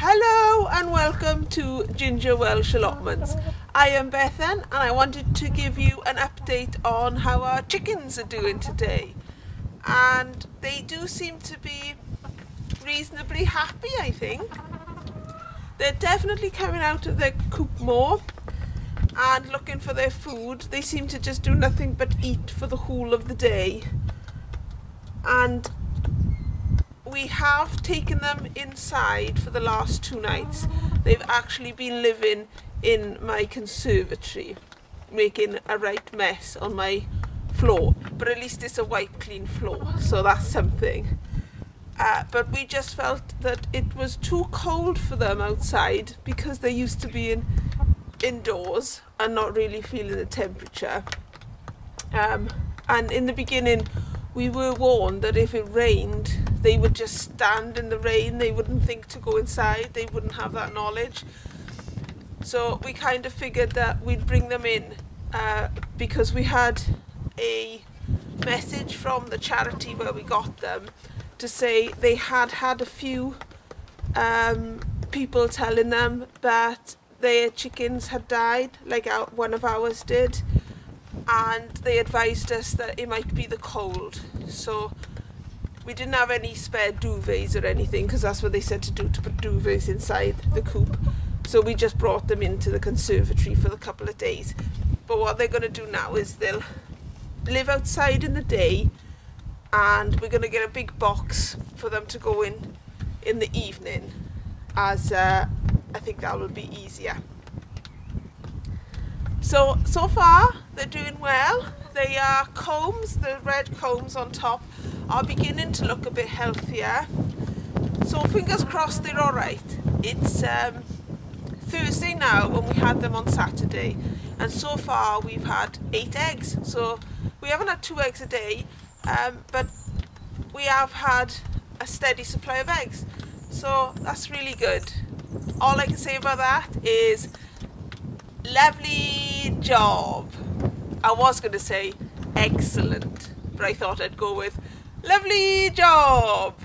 Hello and welcome to Ginger Welsh Allotments. I am Bethan and I wanted to give you an update on how our chickens are doing today. And they do seem to be reasonably happy, I think. They're definitely coming out of their coop more and looking for their food. They seem to just do nothing but eat for the whole of the day. And we have taken them inside for the last 2 nights. They've actually been living in my conservatory, making a right mess on my floor. But at least it's a wipe clean floor, so that's something. But we just felt that it was too cold for them outside because they're used to being indoors and not really feeling the temperature. And in the beginning, we were warned that if it rained, they would just stand in the rain. They wouldn't think to go inside. They wouldn't have that knowledge. So we kind of figured that we'd bring them in because we had a message from the charity where we got them to say they had had a few people telling them that their chickens had died, like one of ours did. And they advised us that it might be the cold. So we didn't have any spare duvets or anything, because that's what they said to do, to put duvets inside the coop. So we just brought them into the conservatory for a couple of days. But what they're going to do now is they'll live outside in the day, and we're going to get a big box for them to go in the evening, as I think that will be easier. So far they're doing well. They are combs, the red combs on top are beginning to look a bit healthier. So fingers crossed they're alright. It's Thursday now when we had them on Saturday, and so far we've had 8 eggs. So we haven't had 2 eggs a day, but we have had a steady supply of eggs. So that's really good. All I can say about that is lovely job. I was going to say excellent, but I thought I'd go with lovely job.